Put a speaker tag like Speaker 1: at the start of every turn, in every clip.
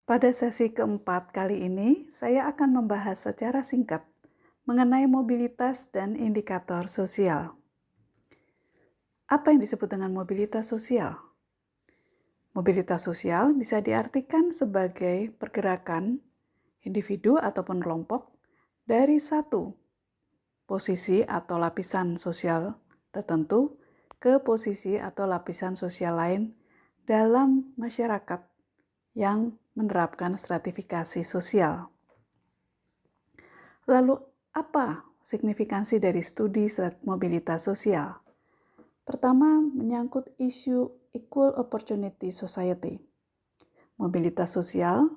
Speaker 1: Pada sesi keempat kali ini, saya akan membahas secara singkat mengenai mobilitas dan indikator sosial. Apa yang disebut dengan mobilitas sosial? Mobilitas sosial bisa diartikan sebagai pergerakan individu ataupun kelompok dari satu posisi atau lapisan sosial tertentu ke posisi atau lapisan sosial lain dalam masyarakat yang menerapkan stratifikasi sosial. Lalu, apa signifikansi dari studi mobilitas sosial? Pertama, menyangkut isu Equal Opportunity Society. Mobilitas sosial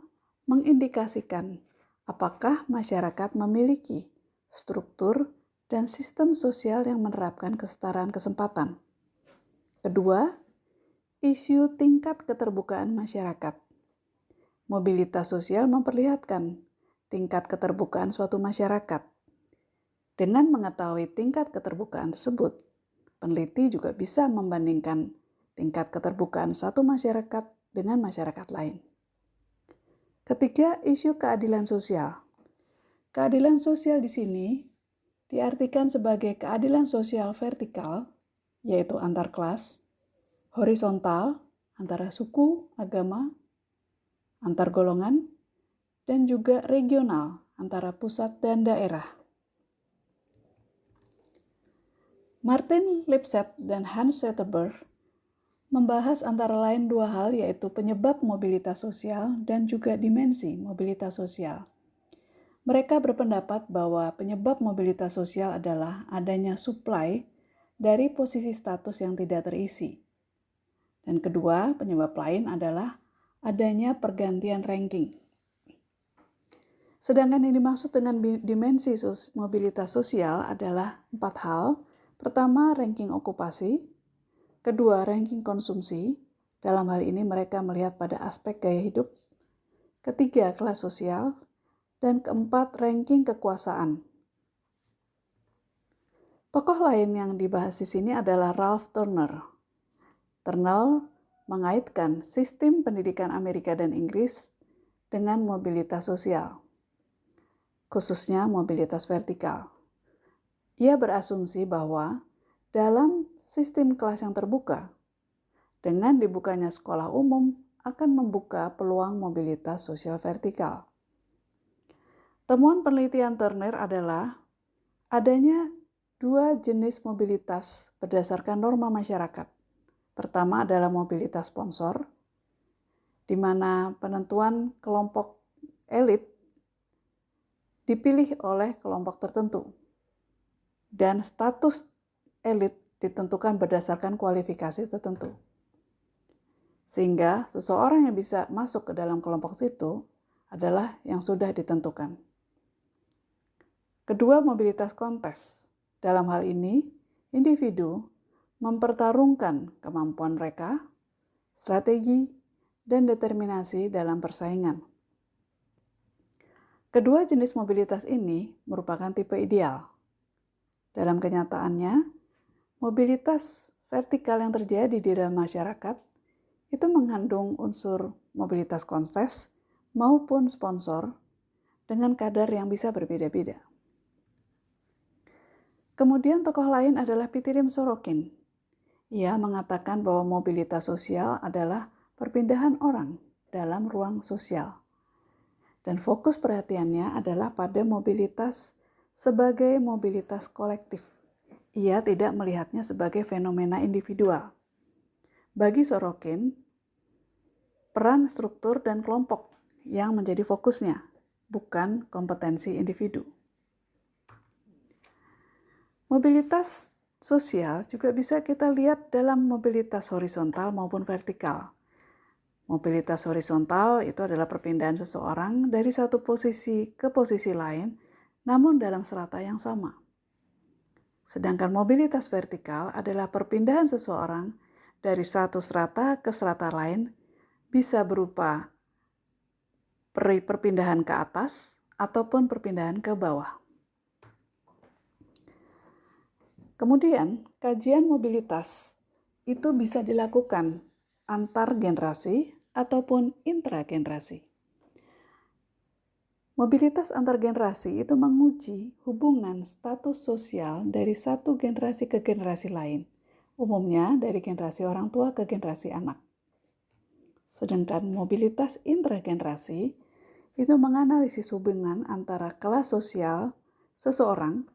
Speaker 1: mengindikasikan apakah masyarakat memiliki struktur dan sistem sosial yang menerapkan kesetaraan kesempatan. Kedua, isu tingkat keterbukaan masyarakat. Mobilitas sosial memperlihatkan tingkat keterbukaan suatu masyarakat. Dengan mengetahui tingkat keterbukaan tersebut, peneliti juga bisa membandingkan tingkat keterbukaan satu masyarakat dengan masyarakat lain. Ketiga, isu keadilan sosial. Keadilan sosial di sini diartikan sebagai keadilan sosial vertikal, yaitu antar kelas, horizontal, antara suku, agama, antar golongan, dan juga regional, antara pusat dan daerah. Martin Lipset dan Hans Zetterberg membahas antara lain dua hal, yaitu penyebab mobilitas sosial dan juga dimensi mobilitas sosial. Mereka berpendapat bahwa penyebab mobilitas sosial adalah adanya supply dari posisi status yang tidak terisi. Dan kedua, penyebab lain adalah adanya pergantian ranking. Sedangkan yang dimaksud dengan dimensi mobilitas sosial adalah 4 hal. Pertama, ranking okupasi. Kedua, ranking konsumsi. Dalam hal ini mereka melihat pada aspek gaya hidup. Ketiga, kelas sosial. Dan keempat, ranking kekuasaan. Tokoh lain yang dibahas di sini adalah Ralph Turner. Turner mengaitkan sistem pendidikan Amerika dan Inggris dengan mobilitas sosial, khususnya mobilitas vertikal. Ia berasumsi bahwa dalam sistem kelas yang terbuka, dengan dibukanya sekolah umum akan membuka peluang mobilitas sosial vertikal. Temuan penelitian Turner adalah adanya dua jenis mobilitas berdasarkan norma masyarakat. Pertama adalah mobilitas sponsor, di mana penentuan kelompok elit dipilih oleh kelompok tertentu. Dan status elit ditentukan berdasarkan kualifikasi tertentu. Sehingga seseorang yang bisa masuk ke dalam kelompok itu adalah yang sudah ditentukan. Kedua, mobilitas kontes. Dalam hal ini, individu mempertarungkan kemampuan mereka, strategi, dan determinasi dalam persaingan. Kedua jenis mobilitas ini merupakan tipe ideal. Dalam kenyataannya, mobilitas vertikal yang terjadi di dalam masyarakat itu mengandung unsur mobilitas kontes maupun sponsor dengan kadar yang bisa berbeda-beda. Kemudian tokoh lain adalah Pitirim Sorokin. Ia mengatakan bahwa mobilitas sosial adalah perpindahan orang dalam ruang sosial. Dan fokus perhatiannya adalah pada mobilitas sebagai mobilitas kolektif. Ia tidak melihatnya sebagai fenomena individual. Bagi Sorokin, peran struktur dan kelompok yang menjadi fokusnya, bukan kompetensi individu. Mobilitas sosial juga bisa kita lihat dalam mobilitas horizontal maupun vertikal. Mobilitas horizontal itu adalah perpindahan seseorang dari satu posisi ke posisi lain, namun dalam strata yang sama. Sedangkan mobilitas vertikal adalah perpindahan seseorang dari satu strata ke strata lain, bisa berupa perpindahan ke atas ataupun perpindahan ke bawah. Kemudian, kajian mobilitas itu bisa dilakukan antar generasi ataupun intragenerasi. Mobilitas antar generasi itu menguji hubungan status sosial dari satu generasi ke generasi lain, umumnya dari generasi orang tua ke generasi anak. Sedangkan mobilitas intragenerasi itu menganalisis hubungan antara kelas sosial seseorang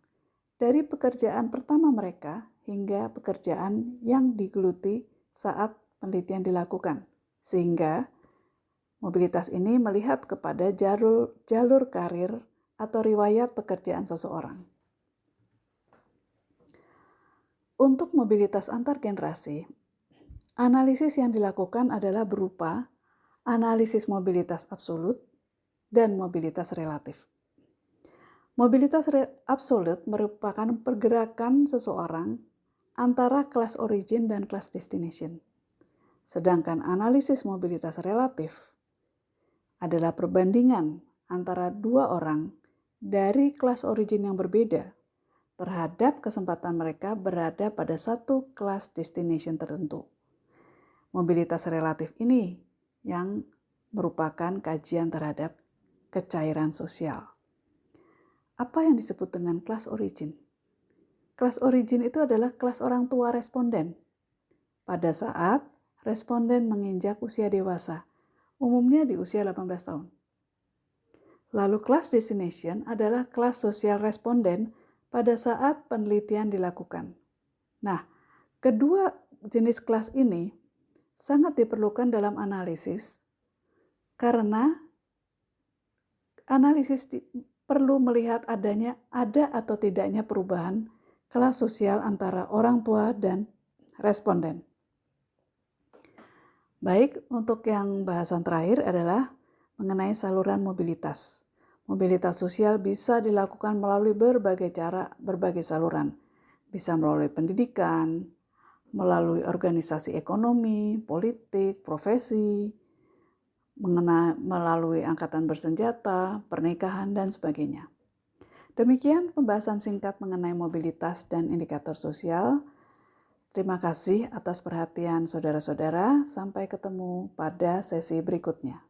Speaker 1: dari pekerjaan pertama mereka hingga pekerjaan yang digeluti saat penelitian dilakukan, sehingga mobilitas ini melihat kepada jalur karir atau riwayat pekerjaan seseorang. Untuk mobilitas antar generasi, analisis yang dilakukan adalah berupa analisis mobilitas absolut dan mobilitas relatif. Mobilitas absolut merupakan pergerakan seseorang antara kelas origin dan kelas destination. Sedangkan analisis mobilitas relatif adalah perbandingan antara dua orang dari kelas origin yang berbeda terhadap kesempatan mereka berada pada satu kelas destination tertentu. Mobilitas relatif ini yang merupakan kajian terhadap kecairan sosial. Apa yang disebut dengan kelas origin? Kelas origin itu adalah kelas orang tua responden. Pada saat responden menginjak usia dewasa, umumnya di usia 18 tahun. Lalu kelas destination adalah kelas sosial responden pada saat penelitian dilakukan. Nah, kedua jenis kelas ini sangat diperlukan dalam analisis karena analisis perlu melihat ada atau tidaknya perubahan kelas sosial antara orang tua dan responden. Baik, untuk yang bahasan terakhir adalah mengenai saluran mobilitas. Mobilitas sosial bisa dilakukan melalui berbagai cara, berbagai saluran. Bisa melalui pendidikan, melalui organisasi ekonomi, politik, profesi, melalui angkatan bersenjata, pernikahan, dan sebagainya. Demikian pembahasan singkat mengenai mobilitas dan indikator sosial. Terima kasih atas perhatian saudara-saudara. Sampai ketemu pada sesi berikutnya.